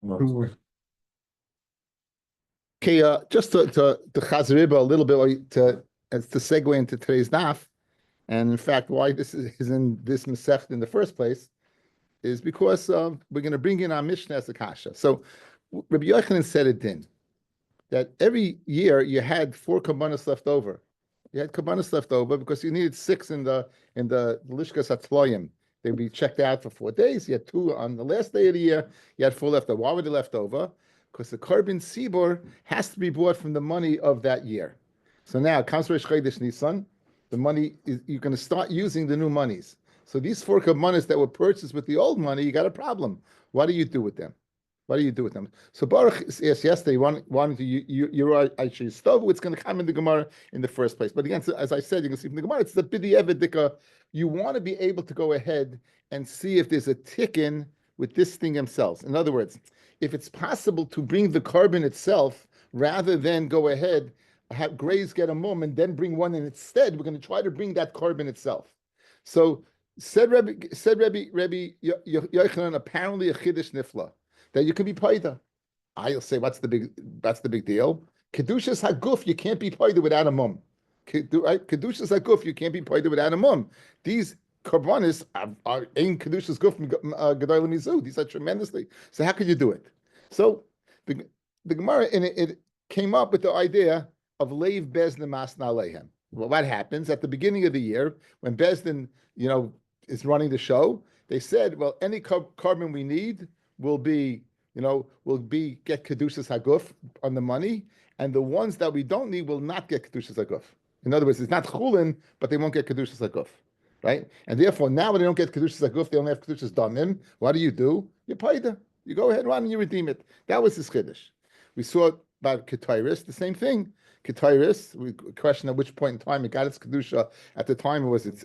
Sure. Okay, just to chazariba a little bit to segue into today's daf, and in fact, why this is in this Masech in the first place is because we're going to bring in our Mishnah as a kasha. So Rabbi Yochanan said it then that every year you had 4 kabbanas left over. You had kabbanas left over because you needed 6 in the lishkas hatzloyim. They'd be checked out for 4 days. You had 2 on the last day of the year. You had 4 left over. Why were they left over? Because the carbon sibor has to be bought from the money of that year. So now comes Rosh Chodesh Nisan. The money is, you're going to start using the new monies. So these 4 kabbanas that were purchased with the old money, you got a problem. What do you do with them? What do you do with them? So Baruch asked yesterday, wanted to you're actually stove. It's going to come in the Gemara in the first place. But again, so as I said, you can see from the Gemara, it's the bidi evedika. You want to be able to go ahead and see if there's a tick-in with this thing themselves. In other words, if it's possible to bring the carbon itself rather than go ahead, have graze get a mum and then bring one in instead, we're going to try to bring that carbon itself. So said Rabbi Yochanan, apparently a chiddush nifla, that you can be paida. I'll say, that's the big deal. Kedushas haguf, you can't be paida without a mum. Right? Kedushas haguf, you can't be paida without a mum. These karbanis are in kedushas guf gedolim mizu. These are tremendously. So how could you do it? So the Gemara in it came up with the idea of leiv bezdin masna alehem. Well, what happens at the beginning of the year when Bezdin, is running the show? They said, well, any carbon we need will be get kedushas haguf on the money, and the ones that we don't need will not get kedushas haguf. In other words, it's not chulin, but they won't get kedushas haguf, right? And therefore, now when they don't get kedushas haguf, they only have kedushas damim. What do? You paida. You go ahead, run, and you redeem it. That was his chiddush. We saw about ketairis, the same thing. Ketairis, we question at which point in time it got its kedusha. At the time, was it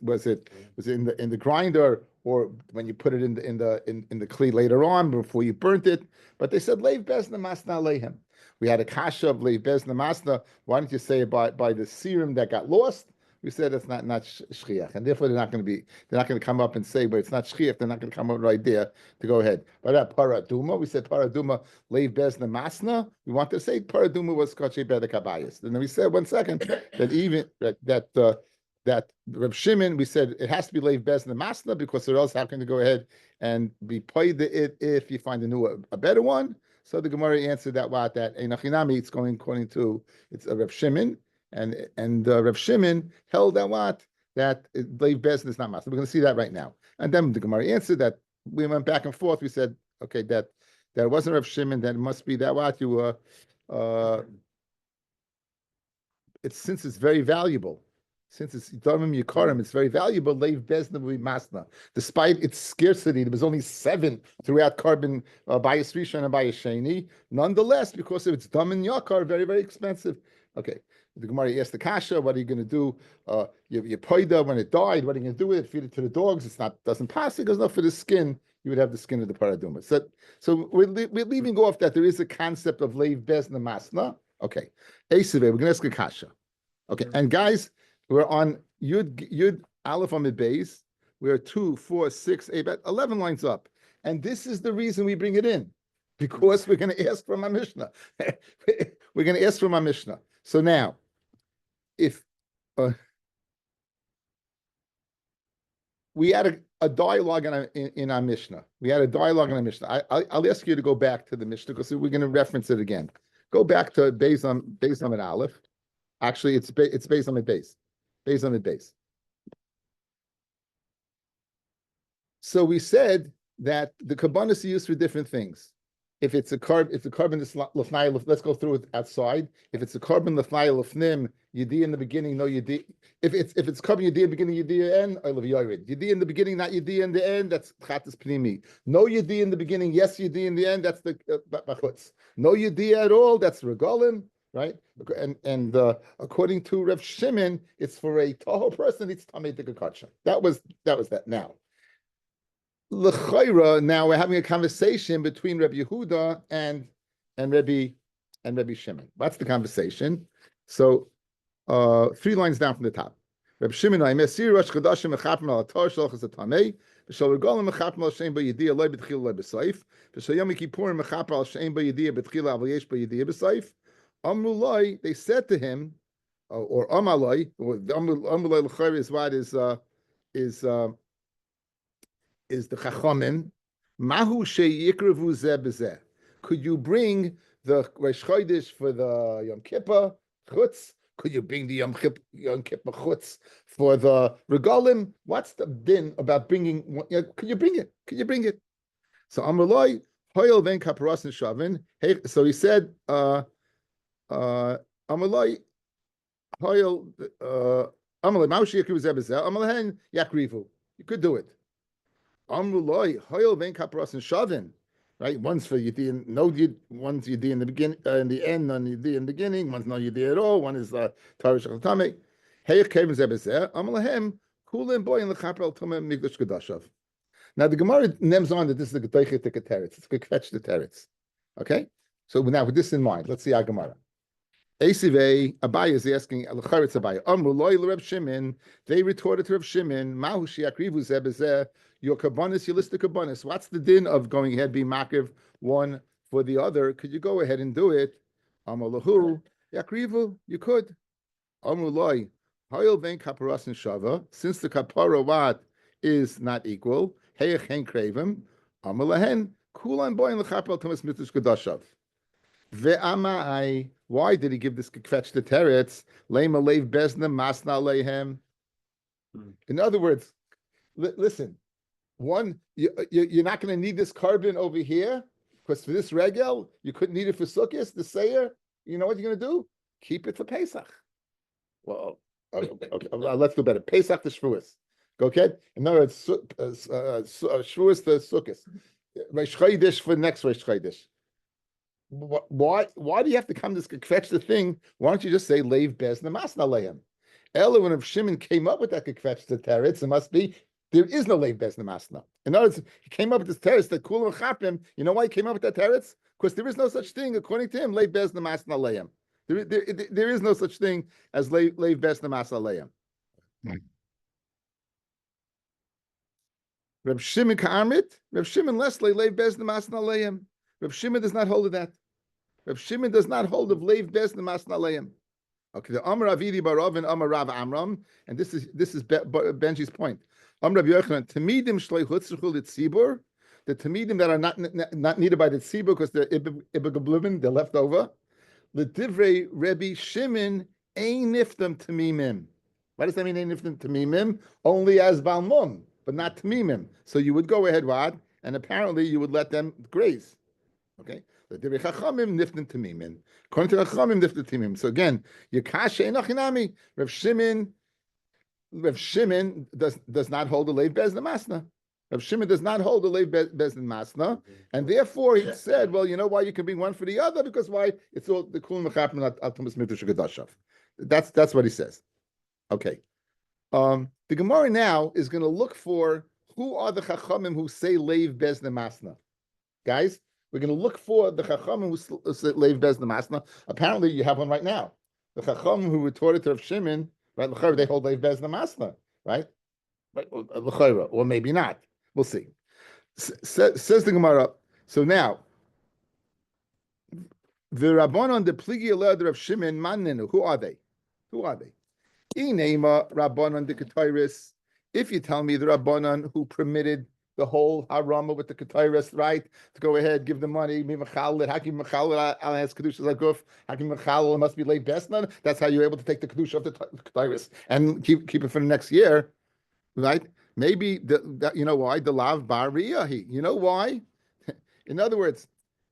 in the grinder, or when you put it in the kli later on before you burnt it? But they said leiv bezna masna lehem. We had a kasha of leiv bezna masna. Why don't you say it by the serum that got lost? We said it's not shchiach, and therefore they're not going to come up and say, but it's not shchiach. They're not going to come up with an idea to go ahead. But that paraduma, we said paraduma leiv bezna masna. We want to say paraduma was kache beda kabayis. And then we said 1 second that even that Reb Shimon, we said it has to be leiv bezna masna because or else how can you go ahead and be paid it if you find a better one? So the Gemara answered that einachinami, it's going according to it's a Reb Shimon. And Rav Shimon held that leiv bezin is not masna. We're going to see that right now. And then the Gemara answered that we went back and forth. We said, okay, that wasn't Rav Shimon. That it must be that what you were. Since it's very valuable, since it's damim yikarim, it's very valuable. Leiv bezin will be masna, despite its scarcity. There was only 7 throughout carbon bias rishon and bias sheni. Nonetheless, because of its damim yakar, very very expensive. Okay. The Gemara asked the kasha, what are you going to do? Your poida, when it died, what are you going to do with it? Feed it to the dogs? Doesn't pass. It goes enough for the skin. You would have the skin of the paraduma. So we're leaving off that there is a concept of leiv bezna masna. Okay. Eseve, we're going to ask a kasha. Okay. And guys, we're on Yud Aleph Amid Beis. We're 2, 4, 6, 8, 11 lines up. And this is the reason we bring it in. Because we're going to ask from our Mishnah. We're going to ask from our Mishnah. So now, if we had a dialogue in our Mishnah, I'll ask you to go back to the Mishnah because we're going to reference it again. Go back to Beis Amid Aleph. Actually, it's Beis Amid Beis. Beis Amid Beis. So we said that the kabbanas are used for different things. If it's a carbon lefnai, let's go through it outside. If it's a carbon lefnai lefnim, yedi in the beginning, no yedi. If it's carbon yedi in the beginning, yedi end, I love yored. Yedi in the beginning, not yedi in the end. That's chatas pnimi. No yedi in the beginning, yes yedi in the end. That's the bachutz. No yedi at all. That's regalim, right? And according to Rav Shimon, it's for a toho person. It's tamei dikakacha. That was that. Now. L'chayra, now we're having a conversation between Rabbi Yehuda and Rabbi Shimon. That's the conversation. So 3 lines down from the top. Rabbi Shimon, B'shal regalim mechapim al shein b'yediyah loy b'tchila loy b'seif. B'shal Yom Kippurim mechapim al shein b'yediyah b'tchila aval yesh b'yediyah b'seif. Amru loy, they said to him, or Amaloi, or Amaloi l'chayr is what is the Chachamim. Mahu sheyikravu zeh b'zeh. Could you bring the Rosh Chodesh for the Yom Kippur chutz? Could you bring the Yom Kippur chutz for the regalim? What's the din about bringing? Could you bring it? Could you bring it? So Amaloi hoyel ven kaparas and shavin. Hey, so he said, Amaloi hoyel Amaloi mahu sheyikravu zeh b'zeh. Amalhen yakrivu. You could do it. Amruloi hoyel ven kaparas and shavin. Right, one's for Yidin, no Yid, one's Yidin in the beginning, in the end, none Yidin in the beginning. One's no Yidin at all. One is Tarish Chatame. Hey, Kevin Zebezeh. Amalahem Kulim boy in the Chapel Tumem Migdash Kedashav. Now the Gemara names on that this is the Gedeiche Teretz. It's a fetch the Teretz. Okay, so now with this in mind, let's see our Gemara. Esivei Abai is asking Al-Charetz Abai. Amruloi l'Reb Shimon. They retorted to Reb Shimon. Mahu shiakrivu zebezeh. Your kabbanis, your list of kabbanis. What's the din of going ahead, being makiv one for the other? Could you go ahead and do it? Amalahu yakrivu. You could. Amruloi hayil vein kaparas and shava. Since the kapara what is not equal. Heyach hen kravim. Amalahen kulan boy in the chapel Thomas Mitzvah Kedashav. Ve'amai. Why did he give this kvetch to teretz? Leima leiv bezna masna leihem. In other words, listen. One, you're not going to need this carbon over here because for this regel, you couldn't need it for Sukkot, the Seir. You know what you're going to do? Keep it for Pesach. Well, okay, let's do better. Pesach to Shevuous. Okay? In other words, Shevuous to Sukkot. Rosh Chodesh for next Rosh Chodesh. Why do you have to come to fetch the thing? Why don't you just say Leiv Bezna Masna Leim? Ella, when Shimon came up with that kvetch the teretz, it must be there is no Leiv Bezna Masna. In other words, he came up with this teretz that Kulam Chapim. You know why he came up with that teretz? Because there is no such thing, according to him, Leiv Bezna Masna Leim. There is no such thing as Leiv Bezna Masna Leim. Reb Shimon Ka'armit, Reb Shimon Leslie Leiv Bezna Masna Leim. Reb Shimon does not hold of that. Reb Shimon does not hold of Leiv Bezna Masna Leim. Okay, the Amar Avidi Barav and Amar Rav Amram, and this is Benji's point. Amar Rabbi Yochanan, Tamidim Shloi Chutzruchul Tzibur, the Tamidim that are not needed by the Tzibur because they're Ibagablubin, they're left over. The Divrei Rebbe Shimon Ein Niftam Tamimim. Why does that mean Ein Niftam Tamimim? Only as Balmum, but not Tamimim. So you would go ahead, Rod, and apparently you would let them graze. Okay, the Divrei Chachamim Niftam Tamimim. According to Chachamim Niftam Tamimim. So again, Yekashe Enochinami, Rav Shimon does not hold the Leiv Bezna Masna. Rav Shimon does not hold the Leiv Bezna Masna, and therefore he said, well, you know why you can bring one for the other? Because why? It's all the Kulam Mechapim Al Tumas Midrash Gedashav. That's what he says. Okay. The Gemara now is going to look for who are the Chachamim who say Leiv Bezna Masna. Guys, we're going to look for the Chachamim who say Leiv Bezna Masna. Apparently, you have one right now. The Chachamim who retorted to Rav Shimon, right? They hold Leiv Bezna Masna, right? Or maybe not. We'll see. Says the Gemara. So now, the Rabbanon the Pligi Alad Rav Shimon Mannenu. Who are they? Who are they? Inema Rabbanon the Ketairis. If you tell me the Rabbanon who permitted the whole harama with the Ketairis, right, to go ahead, give the money, Hakim Mechalel has Kedusha Zaguf, Hakim Mechalel must be late Besnan. That's how you're able to take the Kedusha of the Ketairis and keep it for the next year, right? Maybe you know why? The Lav Bar Riyahi. You know why? In other words,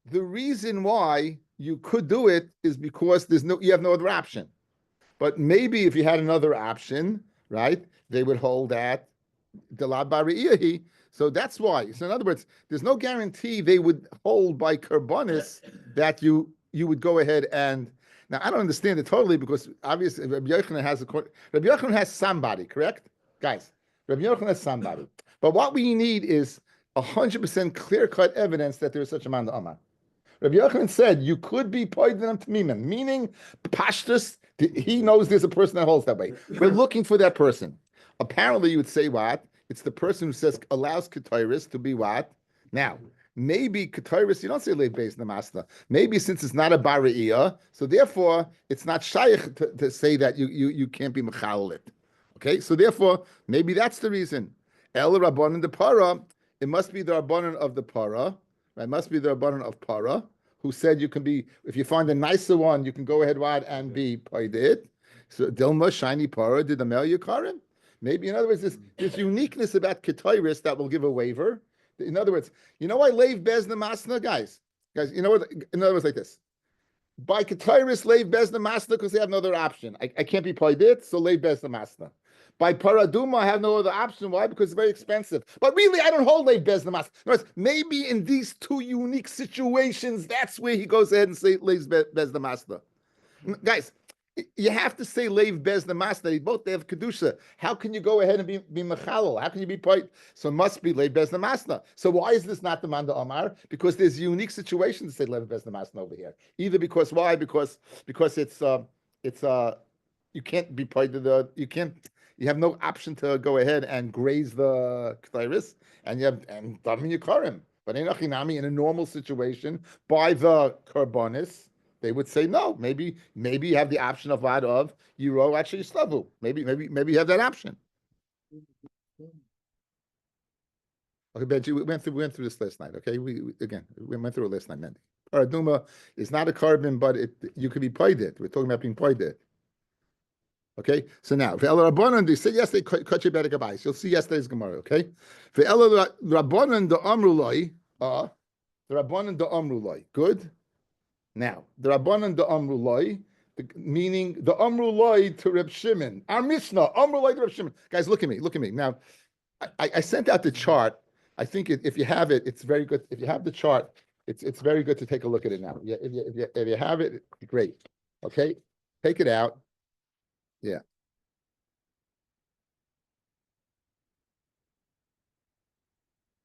the reason why you could do it is because you have no other option. But maybe if you had another option, right, they would hold that the Lav Bar Riyahi. So that's why. So in other words, there's no guarantee they would hold by Karbonis that you would go ahead and. Now I don't understand it totally because obviously Rabbi Yochanan has somebody, correct, guys? Rabbi Yochanan has somebody, but what we need is 100% clear-cut evidence that there is such a man Amar. Rabbi Yochanan said you could be poisoning to Mimim, meaning Pashtus. He knows there's a person that holds that way. We're looking for that person. Apparently, you would say what? It's the person who says allows Ketairis to be what? Now, maybe Ketairis, you don't say Lev Beis Namasna. Maybe since it's not a Bara'iyah, so therefore it's not shaykh to say that you can't be Mechalal it. Okay, so therefore, maybe that's the reason. El Rabbanan de Para, it must be the Rabbanan of the Para, right? It must be the Rabbanan of Para, who said you can be, if you find a nicer one, you can go ahead wide and be Paidit. So Dilma, shiny Para, did the Mel Yakarim? Maybe, in other words, this uniqueness about Ketairis that will give a waiver. In other words, you know why Leiv Bezna Masna, guys? Guys, you know what? In other words, like this. By Ketairis, Leiv Bezna Masna, because they have no other option. I can't be Paidit, so Leiv Bezna Masna. By Paraduma, I have no other option. Why? Because it's very expensive. But really, I don't hold Leiv Bezna Masna. In other words, maybe in these two unique situations, that's where he goes ahead and say Leiv Bezna Masna. Guys, you have to say Leiv Bez Namasna. Both they have kedusha. How can you go ahead and be mechalal? How can you be point? So it must be Leiv Bez Namasna. So why is this not the Manda Omar? Because there's a unique situation to say Leiv Bez Namasna over here. Either because why? Because it's you can't be part of the you have no option to go ahead and graze the Ketairis, and you have and Damin Yikarim. But in a normal situation by the Karbonis, they would say no. Maybe you have the option of what of Euro actually Slavu. Maybe you have that option. Okay, Benji, we went through this last night. Okay, we went through it last night. Mendy. Paraduma is not a carbon, but you could be paid it. We're talking about being paid it. Okay, so now for El Rabbanan, they said yesterday cut your better goodbyes. You'll see yesterday's Gemara. Okay, for El Rabbanan the Amrulai, the Rabbanan the Amrulai. Good. Now, the Rabbanan the Amrulai, meaning the Amrulai to Reb Shimon. Our Mishnah, Amrulai to Reb Shimon. Guys, look at me. Now, I sent out the chart. I think if you have it, it's very good. If you have the chart, it's very good to take a look at it now. Yeah, if you have it, great. Okay, take it out. Yeah.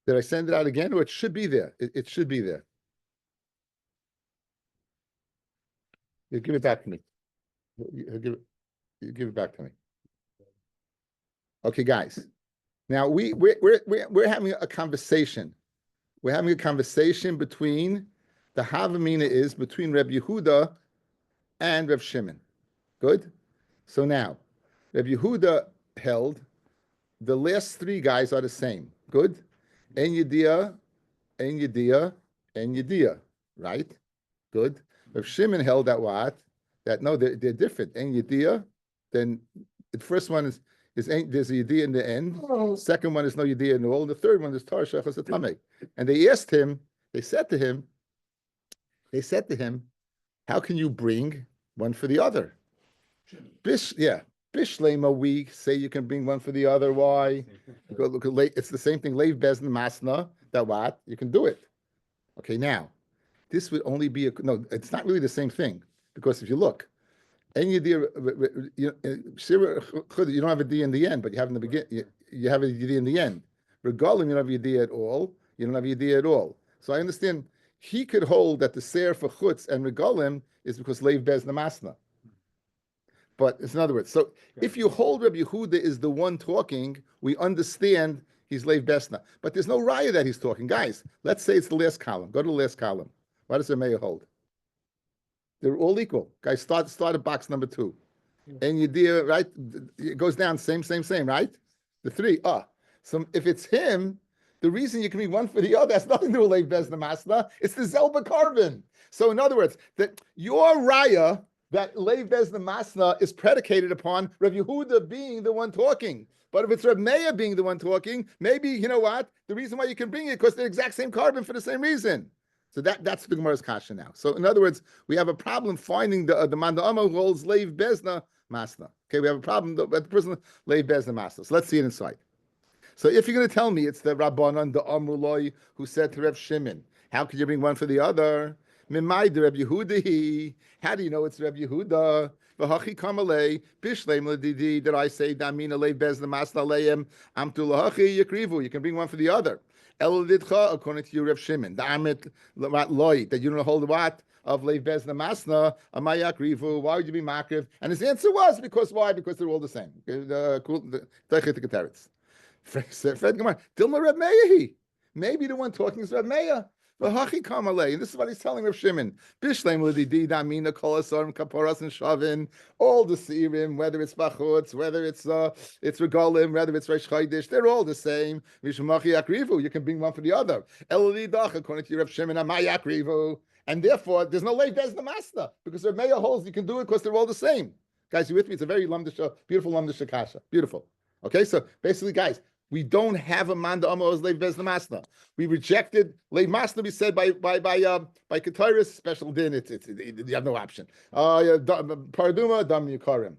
Did I send it out again, or it should be there? It should be there. You give it back to me. You give it back to me. Okay, guys. Now we're having a conversation. We're having a conversation between the Havamina is between Reb Yehuda and Reb Shimon. Good. So now, Reb Yehuda held the last three guys are the same. Good. En Yediyah, En Yediyah, En Yediyah. Right. Good. Reb Shimon held that what? That no, they're different. En Yediyah, then the first one is there's a Yediyah in the end. Second one is no Yediyah in the all. The third one is Tar Shechas Atame. And they asked him, they said to him, how can you bring one for the other? Bishlema, we say you can bring one for the other. Why? Because look, it's the same thing. Leiv Bezn Masna, that what? You can do it. Okay, now. This would only be no. It's not really the same thing because if you look, and you don't have a D in the end, but you have in the beginning. You have a D in the end. Regalim, you don't have a D at all. You don't have a D at all. So I understand he could hold that the ser for chutz and regalim is because leiv bez namasna. But it's in other words. So if you hold Rabbi Yehuda is the one talking, we understand he's leiv besna. But there's no raya that he's talking, guys. Let's say it's the last column. Go to the last column. Why does the mayor hold? They're all equal. Guys, start at box number 2. And you deal, right? It goes down, same, right? The 3. So if it's him, the reason you can be one for the other has nothing to do with Leiv Bezna Masna. It's the Zelba carbon. So in other words, that your raya, that Leiv Bezna Masna is predicated upon Rav Yehuda being the one talking. But if it's Rav Meir being the one talking, maybe, you know what? The reason why you can bring it because they're the exact same carbon for the same reason. So that's the Gemara's kasha now. So in other words, we have a problem finding the Manda Amma who holds Leiv Bezna Masna. Okay, we have a problem with the person Leiv Bezna Masna. So let's see it inside. So if you're going to tell me it's the Rabbanan, the Amruloi, who said to Reb Shimon, how could you bring one for the other? Mimai de Reb Yehuda. How do you know it's Reb Yehuda? V'hachi kamalei bishleim ledidi. Did I say damina Leiv Bezna Masna leim amtu lahachi yakrivu? You can bring one for the other. El lidcha, according to you, Reb Shimon, the amit loy, that you don't hold the what of Leiv Bezna Masna, amayak rivu. Why would you be makriv? And his answer was because why? Because they're all the same. Fred Gemara. Dilma Reb Meir. Maybe the one talking is Reb Meir. V'hachi kamalei. And this is what he's telling Reb Shimon. Bishleim l'didi damina kol asarim kaporas and shavin. All the seirim, whether it's bachutz, whether it's regalim, whether it's reish chaydish, they're all the same. Mishmachi yakrivu. You can bring one for the other. Elolidach, according to Reb Shimon, amay yakrivu. And therefore, there's no lay bez the master because Reb Meir holds you can do it because they're all the same. Guys, you with me? It's a very beautiful lamdish kasha. Beautiful. Okay, so basically, guys, we don't have a man the amos leiv bez the masna. We rejected leiv masna. We said by Ketairis special din. You have no option. Paraduma dam yukarim.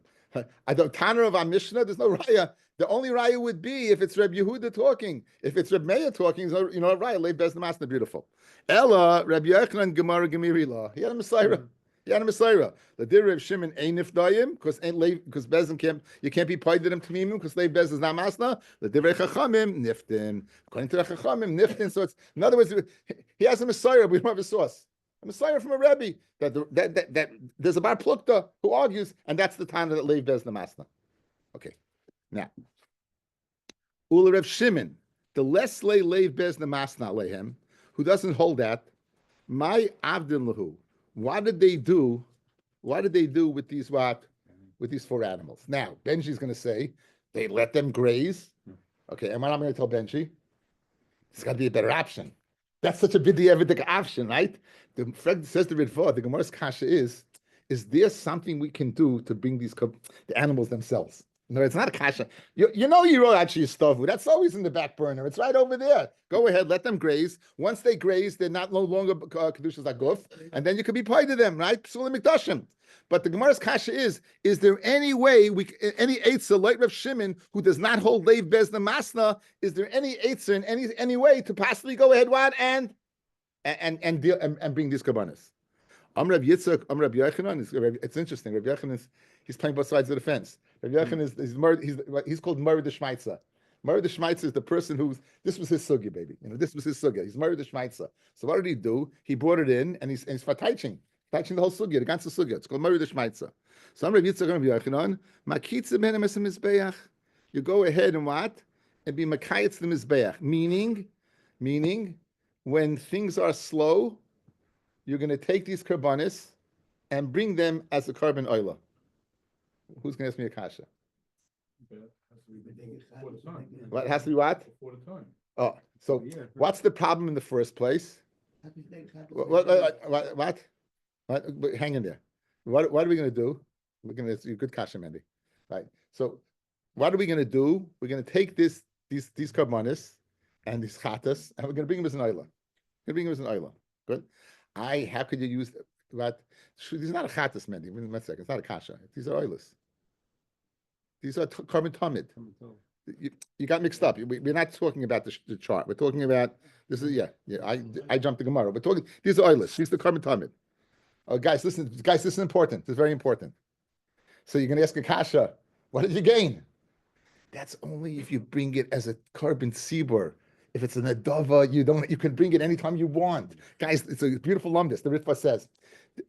I don't Tanner of our Mishnah. There's no raya. The only raya would be if it's Reb Yehuda talking. If it's Reb Meir talking, you know, raya leiv bez the masna. Beautiful. Ella Reb Yochanan Gemara Gemiri law. He had a Messiah. He had a Messiah. The dir Reb Shimon ain't nifdayim because bezin can't be paid to them tamimim because leiv bez is not masna. The dir Chachamim niftin. According to the Chachamim niftin. So it's in other words he has a Messiah. We don't have a source. A Messiah from a Rabbi that there's a bar plukta who argues, and that's the time that leiv bez the masna. Okay, now Ula Reb Shimon the less leiv bez the masna lehem who doesn't hold that my avdin lahu. What did they do? What did they do with these four animals? Now, Benji's going to say they let them graze. Okay, and what I'm going to tell Benji? It's got to be a better option. That's such a b'di'evidik option, right? The Fred says to Ritva, the Gemara's kasha is there something we can do to bring the animals themselves? No, it's not a kasha. You know you wrote actually stuff. That's always in the back burner. It's right over there. Go ahead, let them graze. Once they graze, they're no longer kedushas aguf, and then you could be paid to them, right? Psul mikdashim. But the Gemara's kasha is there any way any eitzah like Rav Shimon who does not hold leiv bez the masna? Is there any eitzah in any way to possibly go ahead and bring these kabbanas? Rav Yitzchak, Rav Yochanan. It's interesting. Rav Yochanan he's playing both sides of the fence. Rav Yochanan he's called Murray the Shmeitzer. Murray the Shmeitzer is the person this was his sugya, baby. You know, this was his sugya. He's Murray the Shmeitzer. So what did he do? He brought it in and he's fataiching the whole sugya, the ganze sugya. It's called Murray the Shmeitzer. So Rav Yitzchak, Rav Yochanan, makitza benem es mizbeach. You go ahead and what? And be makayitz the mizbeach. Meaning, when things are slow, you're going to take these karbanis and bring them as a carbon oila. Who's going to ask me a kasha? What has to be what? Before the time. Oh, so what's the problem in the first place? What? Hang in there. What are we going to do? We're going to good kasha, Mandy. Right. So what are we going to do? We're going to take these karbanis and these chatas, and we're going to bring them as an oila. Good. How could you use that? These are not a chatas, Mandy. One second. It's not a kasha. These are oilas. These are carbon tamid. You got mixed up. We're not talking about the chart. We're talking about this is I jumped the Gemara. We're talking these are oilas. These are the carbon tamid. Oh, guys, listen. Guys, this is important. This is very important. So you're going to ask a kasha. What did you gain? That's only if you bring it as a carbon tzibur. If it's an adava, you can bring it anytime you want. Guys, it's a beautiful lumdis. The Ritva says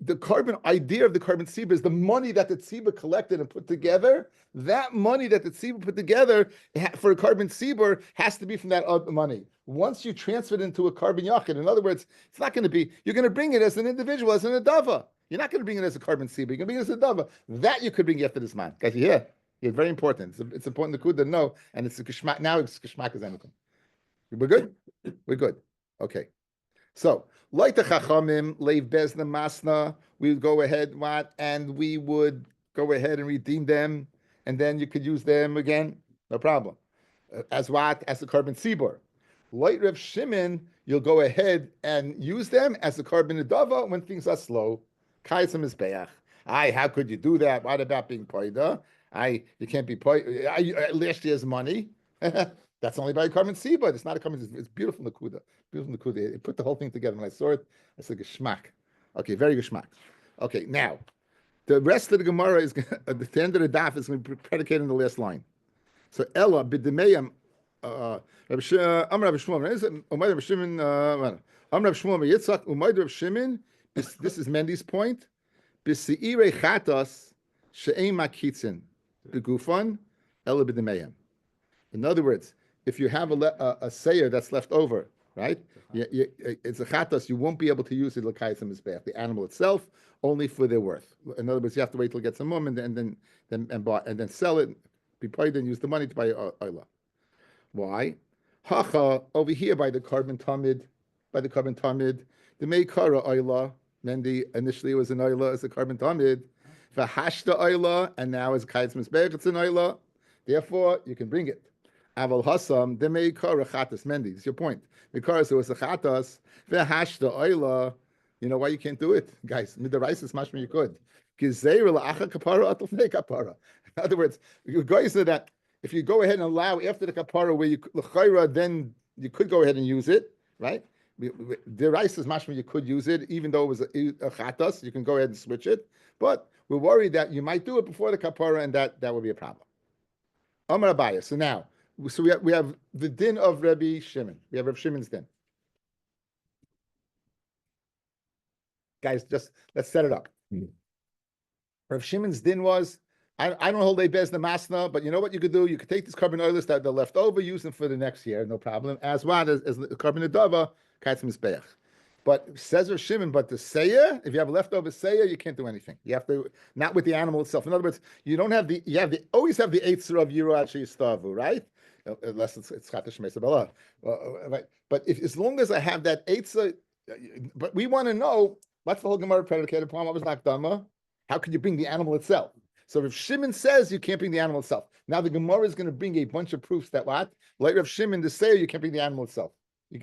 the carbon idea of the carbon tzibur is the money that the tzibur collected and put together. That money that the tzibur put together for a carbon tzibur has to be from that money. Once you transfer it into a carbon yachid, in other words, it's not going to be, you're going to bring it as an individual, as an adava. You're not going to bring it as a carbon tzibur. You're going to bring it as a adava. That you could bring after this man. Guys, you hear? Yeah, very important. It's important to know, and it's a kishmak. Now it's kishmak as anything. We're good? We're good. Okay. So, like the Chachamim, Leiv Bezna Masna, we would go ahead, and we would go ahead and redeem them, and then you could use them again, no problem. As what? As a carbon tzibur. Like Rav Shimon, you'll go ahead and use them as a carbon adava when things are slow. Kaisam is beach. How could you do that? What about being paida? You can't be paida. Last year's money. That's only by a carbon tzibur. It's not a carbon. It's beautiful nakuda. Beautiful nakuda. It put the whole thing together. When I saw it, I said geschmack. Okay, very geschmack. Okay, now the rest of the Gemara is at the end of the daf is going to be predicated in the last line. So Ella b'demeyam Amar Rav Shmuel. Rav Shimon. Amar Rav Shmuel Yitzchak. Umayd Rav Shimon. This is Mendy's point. B'seirei chatas she'ein makitzin begufan Ella b'demeyam. In other words, if you have a sayer that's left over, right? It's a chatas. You won't be able to use it l'kayis mizbeach, the animal itself, only for their worth. In other words, you have to wait till it gets a mum and then sell it, be paid, and use the money to buy oila. Why? Hacha over here by the carbon tamid, the meikara oila. Mendi initially it was an oila as a carbon tamid, v'hashta oila, and now as kayis mizbeach it's an oila. Therefore, you can bring it. Aval hasam the meikara chatas mendi. It's your point. Because it was a chatas v'hashta oila. You know why you can't do it, guys? Midaraisa mashma you could. In other words, you guys say that if you go ahead and allow after the kapara where you l'chayra, then you could go ahead and use it, right? The rice is mashma you could use it, even though it was a chatas. You can go ahead and switch it, but we're worried that you might do it before the kapara, and that would be a problem. Amar Abaya. So now, we have the din of Rabbi Shimon. We have Rabbi Shimon's din. Guys, just let's set it up. Rabbi Shimon's din was, I don't hold a bez the masna, but you know what you could do? You could take this carbon oilers that they're left over, use them for the next year, no problem. As well as the carbon adava, kaitz mizbeach. But says Rav Shimon, but the seyer, if you have leftover seyer, you can't do anything. You have to, not with the animal itself. In other words, you don't have always have the eitzah of yiru actually stavu, right? Unless it's chatash mesa right? But as long as I have that eitzah, but we want to know what's the whole Gemara predicated upon. What was nakdama? How could you bring the animal itself? So if Shimon says you can't bring the animal itself, now the Gemara is going to bring a bunch of proofs that what? Like Rav Shimon, the seyer, you can't bring the animal itself.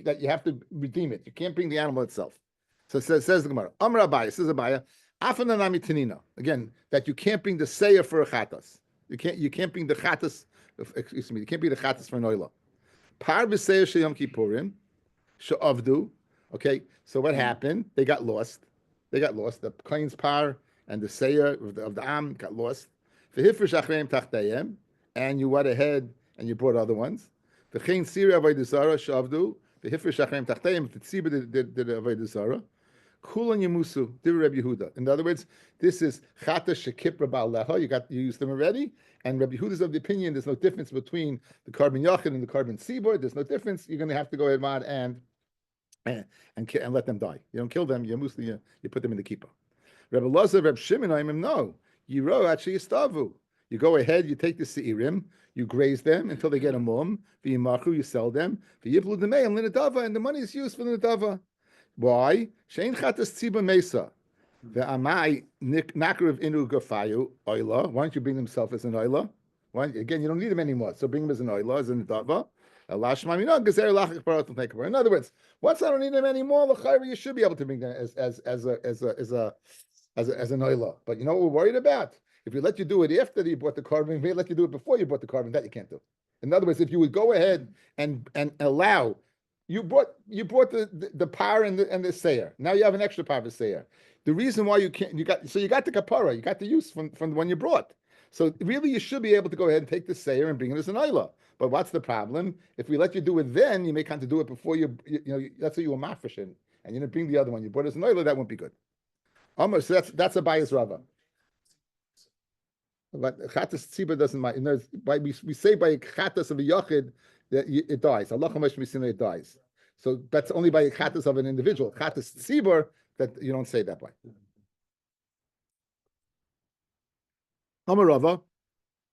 That you have to redeem it. You can't bring the animal itself. So it says the Gemara. Amar Abaya, says Abaya, Afananami Tanina. Again, that you can't bring the seyer for a chatas. You can't bring the chatas, excuse me, you can't bring the chatas for an oila. Par b'seyer sheyom kippurim, she'avdu. Okay, so what happened? They got lost. The Kain's par and the seyer of the Am got lost. V'hifresh achreim tachtayim, and you went ahead and you brought other ones. V'chein siri avodah zara she'avdu. The hifresh achrayim tachtayim, the tzibah did avodah zara. Kulan yamusu did Rabbi Yehuda. In other words, this is chata shekipra ba'aleha. You used them already, and Rabbi Yehuda is of the opinion there's no difference between the carbon yachid and the carbon tzibah. There's no difference. You're going to have to go ahead and let them die. You don't kill them. You put them in the kippah. Rabbi Lazar, Rabbi Shimon, no. Yiro actually istavu. You go ahead, you take the seirim, you graze them until they get a mum. V'yimachu, you sell them. V'yivlu d'meim l'nedava, and the money is used for the nedava. Why? Shein chatas tziba mesa. Ve'amai nakriv inu gafayu oila. Why don't you bring himself as an oila? Again, you don't need him anymore, so bring him as an oila, as a nedava. In other words, once I don't need him anymore, you should be able to bring them as an oila. But you know what we're worried about? If we let you do it after you bought the carbon, if we let you do it before you bought the carbon, that you can't do. In other words, if you would go ahead and allow, you brought the par and the sayer. Now you have an extra par of sayer. The reason why you can't, you got the kapara, you got the use from the one you brought. So really, you should be able to go ahead and take the sayer and bring it as an oila. But what's the problem? If we let you do it then, you may come to do it before that's what you were mafreshin, and you didn't bring the other one. You brought it as an oila, that won't be good. So that's a bias rava. But chatas tziba doesn't matter. We say by chatas of a yachid that it dies. Allah it dies. So that's only by chatas of an individual. Chatas tziba that you don't say that way. Amarava,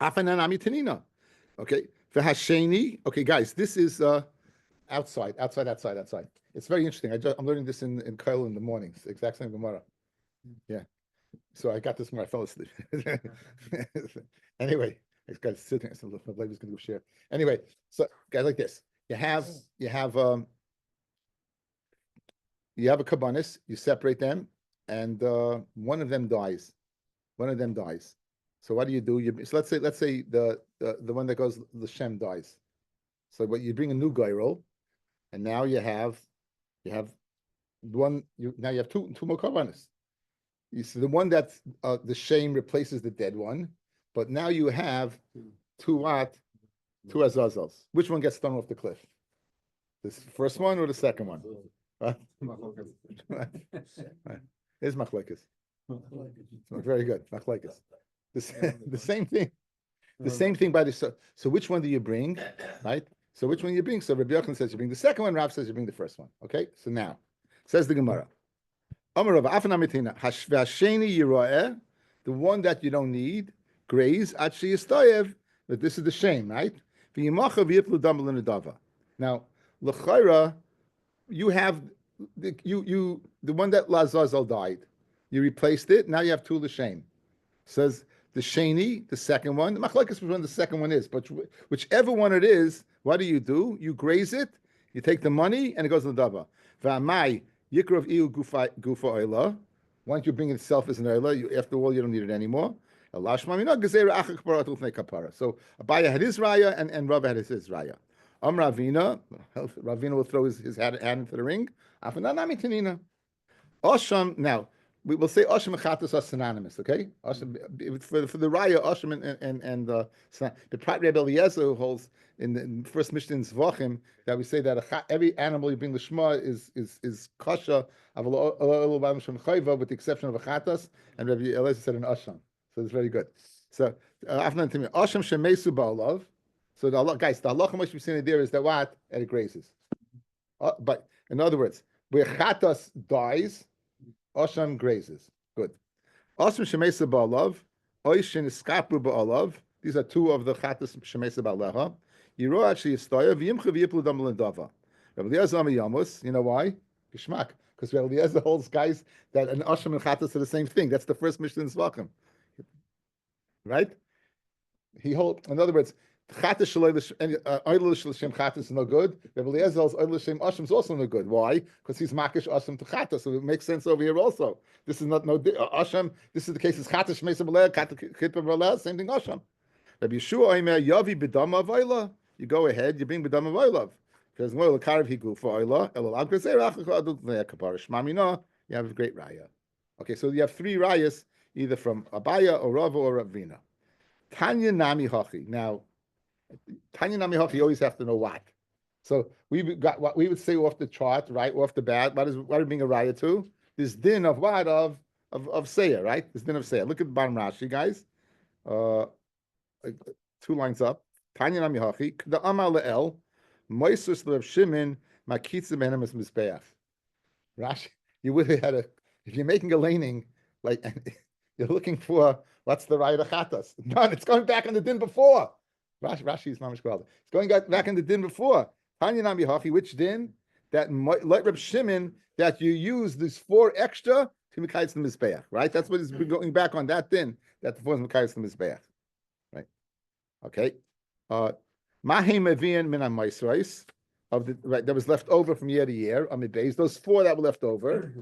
afanan amitanina. Okay, for hasheni. Okay, guys, this is outside. It's very interesting. I'm learning this in Kyle in the mornings. Exact same Gemara. Yeah. So I got this when I fell asleep. Anyway, I got to sit there. So my blade was going to go share. Anyway, so guys, like this, you have a kabbanis. You separate them, and one of them dies. So what do you do? So let's say the one that goes the shem dies. So what you bring a new gyro, and now you have one. Now you have two more kabbanis. You see the one that's the shame replaces the dead one, but now you have two azazels. Which one gets thrown off the cliff? This first one or the second one? It's machlekes. Very good, machlekes. The same thing. The same thing by the so which one do you bring, right? So which one you bring? So Rabbi Yochanan says you bring the second one. Rav says you bring the first one. Okay. So now says the Gemara. Amar Rav Afna Mitina Hashvasheni Yiroeh, the one that you don't need, graze Atshi Yistayev. But this is the shame, right? V'yimacha v'yiplu damel nedava. Now, l'chayra, you have the one that Lazazel died. You replaced it. Now you have two l'shem. Says the sheni, the second one. The machlekes which one the second one is, but whichever one it is, what do? You graze it. You take the money and it goes to the dava. V'amai yikrav iu gufa oila. Once you bring itself as an oila, after all, you don't need it anymore. So Abaya had his raya and Rabbi had his raya. Ravina will throw his hand into the ring. Osham, now we will say Osham and Chatas are synonymous, okay? Osham, for the raya, Osham and the Rabbi Eliezer who holds in the first Mishnah in Zvachim that we say that every animal you bring the Shema is kasha with the exception of a Chatas, and Rabbi Eliezer said an Osham. So it's very good. So Asham shemesu ba'olav. So the halacha much we've seen there is that what? And it grazes. But in other words, where chatas dies, Asham grazes. Good. Asham shemesu ba'olav, oishin iskapru ba'olav. These are two of the chatas shemesu ba'aleha. Yiro actually yistoya v'yimcha v'yiplu dam l'dava. Rabbi Eliezer Yamus. You know why? Gishmak. Because Rabbi Eliezer holds guys that an Asham and chatas are the same thing. That's the first Mishnah in Zvachim. Right? He holds, in other words, chatas chatas is no good. Rabbi Eliezer's asham is also no good. Why? Because he's makish asham to chatas, so it makes sense over here also. This is not no asham. This is the case. Is chatas shmeisa b'leil, chatas same thing asham. Rabbi Yeshua oimer yavi b'dama v'oila. You go ahead, you bring b'dama v'oila. Because more l'karev higu for oila elolav k'zerach l'chadut le'akapar shmamina. You have a great raya. Okay, so you have three rayas, either from Abaya or Rava or Ravina. Tanya Nami Hachi. Now, Tanya Nami Hachi, you always have to know what. So we got what we would say off the chart, right? Off the bat. What is being a raya to? This din of what? Of Seir, right? This din of Seir. Look at the bottom Rashi, guys. 2 lines up. Tanya Nami Hachi. The Amal Le'el. Moisus Lev Shimon. Makitza Menemes Mizbeach. Rashi, you would have had if you're making a laning, like, you're looking for what's the right of chatas. None. It's going back on the din before. Rashi is mamish kwalda. It's going back in the din before. Tanya Nami Hachi, which din? That like Reb Shimon, that you use these 4 extra to mikayis the mizbeach. Right? That's what is going back on that din. That the 4 is mikayis the mizbeach. Right? Okay. Mahim Evian min ha'maisrais of the right that was left over from year to year. Those 4 that were left over.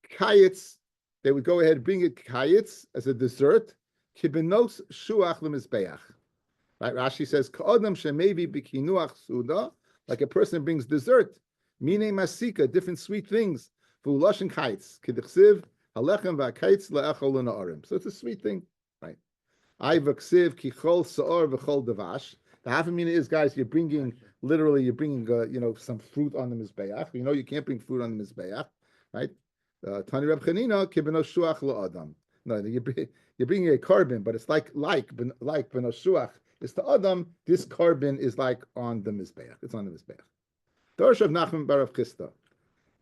Kayitz. They would go ahead and bring it kayitz as a dessert. Kibenos shuach lemizbeach. Right? Rashi says ka'odam shemevi bikinuach suda, like a person brings dessert. Mine masika, different sweet things. V'uloshin kayitz kidichsiv halechem v'akayitz le'echol l'na'arim. So it's a sweet thing, right? I v'ksiv kichol sa'or v'chol davash. The half a mina is, guys, you're bringing some fruit on the mizbeach. You know you can't bring fruit on the mizbeach, right? Tani Reb Chanina kibeno shuach lo-adam. No, you're bringing a carbon, but it's like beno shuach. It's the adam. This carbon is like on the mizbeach. It's on the mizbeach. Dorsh of Nachman bar Rav Chisda.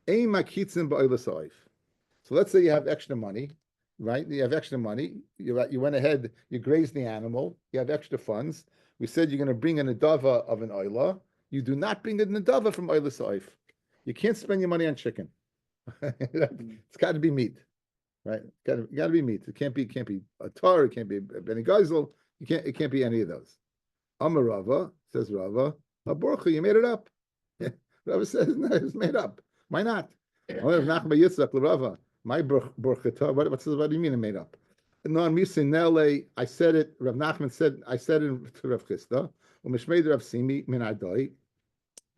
Ein makitzim ba'olas ha'oif. So let's say you have extra money, right? You have extra money. You went ahead. You grazed the animal. You have extra funds. We said you're going to bring a nedava of an oila. You do not bring a nedava from oilas ha'oif. You can't spend your money on chicken. It's got to be meat, right? Got to be meat. It can't be a tar. It can't be Beni Geisel. It can't be any of those. Amar Rava, says Rava, a borcha, you made it up. Rava says no, it's made up. Why not? Rava, my borcha. What do you mean it made up? No, I said it. Rav Nachman said I said it to Rav Chisda. Umeshmeid Rav Simi min Adai.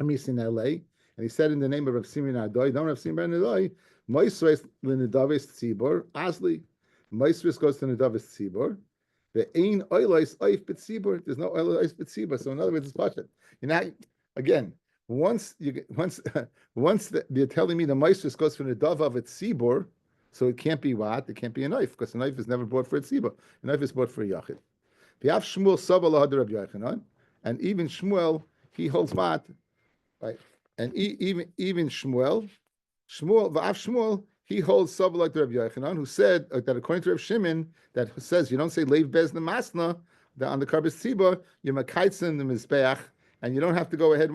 Misinele. And he said in the name of Rav Simi Nadoi, don't Rav Simi Nadoi, Moisres l'nedavis tzibor, Asli. Moisres goes to nedavis tzibor. The ein oilos oif b'tzibor. There's no oilos b'tzibor. So in other words, it's pashut. You're not, again, once you're telling me the Moisres goes for nedava of a tzibor, so it can't be what? It can't be a knife, because a knife is never bought for a tzibor. A knife is bought for a yachid. V'yav Shmuel Saba lahad Rabbi Yochanan, and even Shmuel, he holds what? Right. And even Shmuel, he holds something like the Rabbi Yochanan, who said that according to Rabbi Shimon, that says you don't say leiv bez nemasna, that on the karbis tzibah, you makaitzen the mizbeach, and you don't have to go ahead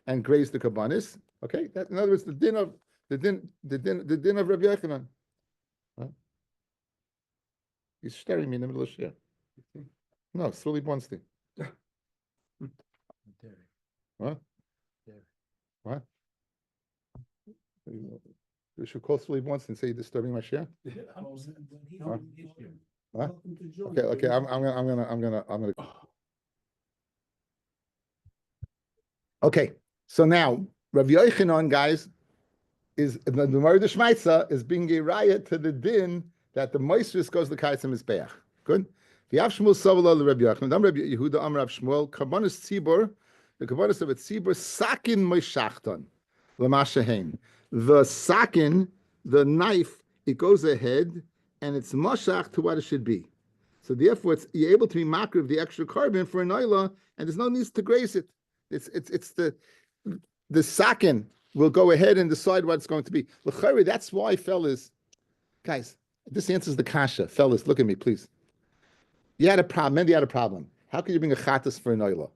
and graze the kabbanis. Okay, that in other words, the din of Rabbi Yochanan. Huh? He's staring me in the middle of the share. No, Sully Bonstein. What? What? You should call Sully once and say you're disturbing my share. Huh? What? Okay. I'm gonna. Okay. So now Rabbi Yochanan, guys, is the Gemara de Shmaitza is being a riot to the din that the moistus goes to Kaitzim Mizbeach. Good. V'yav Shmuel Savala the Rabbi Yochanan. Dam Rabbi Yehuda Amar Rav Shmuel Karbonis Tzibur. The Karbonis of a Tzibur Sakin Moishachton L'Mashahein. The sakin, the knife, it goes ahead and it's mashach to what it should be. So therefore, you're able to be makriv of the extra carbon for an oila, and there's no need to graze it. It's the sakin will go ahead and decide what it's going to be. L'chari, that's why, fellas, guys, this answers the kasha. Fellas, look at me, please. You had a problem. Mendy had a problem. How can you bring a chatas for an oila?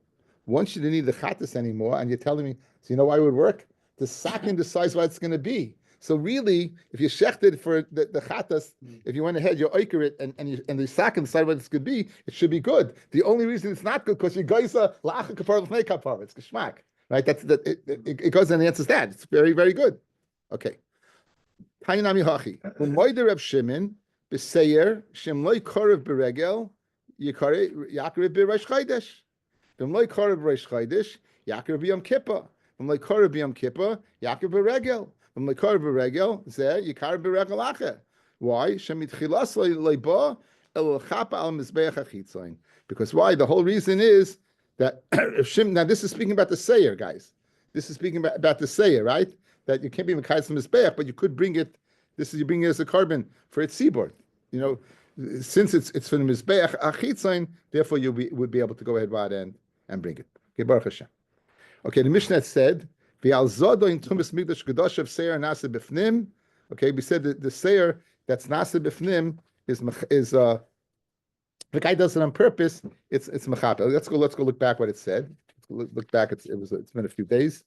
Once you didn't need the chatas anymore, and you're telling me, so you know why it would work? The sakin decides what it's going to be. So really, if you shechted for the chatas, if you went ahead, you oiker it, and the sakin decide what it's going to be, it should be good. The only reason it's not good because you guys are lacha kapar l'fnei kapar. It's geschmack, right? It goes and answers that. It's very, very good. Okay. Tainami hachi. U'moider Reb Shimon b'seir shem loy korev beregel yikare yakare b'reish chaydesh. V'm loy korev b'reish chaydesh yakare b'yom kippah. From like Korah b'Yom Kippur, Yaakov b'Regel. From like Korah b'Regel, Zeh Yikar b'Regel Acher. Why? Shemitchilas leiba el chapa al mizbeach achitzayin. Because why? The whole reason is that now this is speaking about the Seir, guys. This is speaking about the Seir, right? That you can't be mekayis mizbeach, but you could bring it. This is you bring it as a carbon for its seaboard. You know, since it's for the mizbeach achitzayin, therefore you would be able to go ahead and bring it. Okay, Baruch Hashem. Okay, the Mishnah said, "V'alzodo in tumas migdash kedosh of seir nasa b'fnim." Okay, we said that the seir that's nasa b'fnim is the guy does it on purpose. It's mechapel. Let's go look back what it said. Look back. It's been a few days.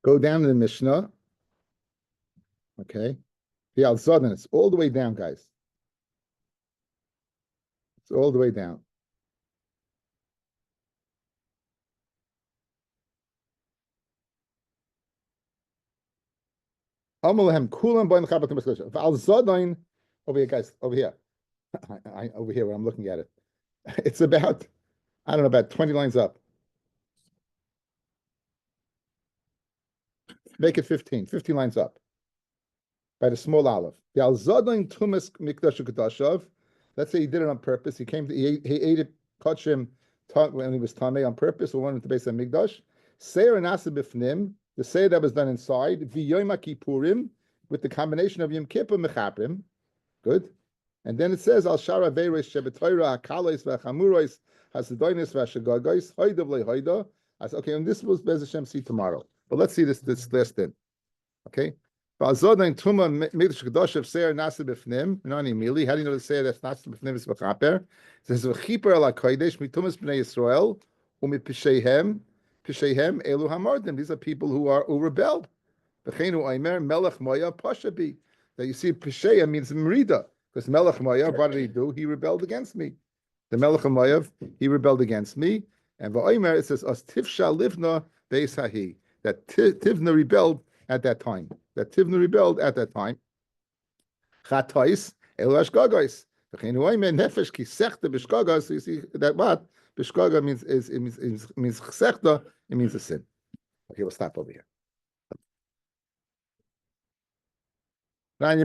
Go down to the Mishnah. Okay. The Al-Zodan, it's all the way down, guys. It's all the way down. Al-Zodan, over here, guys, over here. Over here where I'm looking at it. It's about, I don't know, about 20 lines up. Make it 15 lines up. By the small olive. The al-zadon tumas mikdash ukadashav. Let's say he did it on purpose. He ate it, kachim when he was tamei on purpose, or wanted to base on mikdash. Seir nasa b'fnim, the seir that was done inside. V'yom kippurim, with the combination of yom kippur mechaprim. Good. And then it says al shara veiros shebetoira hakalois v'chamurois hasedonis v'ashagagos hoidav lehoida. Okay, and this was Bez Hashem see tomorrow. But let's see this last thing. Okay. How do you know the seir that's nasa b'fnim is v'chaper? It says v'chiper ala kodesh mitumas b'nei Yisrael u'mipisheihem elu hamardim. These are people who rebelled. V'cheinu oimer melech moya pashabi. That you see pisheya means merida, because melech moya, what did he do? He rebelled against me. The melech moyav, he rebelled against me. And v'oimer, it says as tifsha livna beis hahi, that Tivna rebelled at that time. Chatois elu ashgagos. V'cheinu oimer nefesh ki sechta b'shgagos. So you see that what b'shgaga means chsechta. It means a sin. Okay, we'll stop over here. Now you're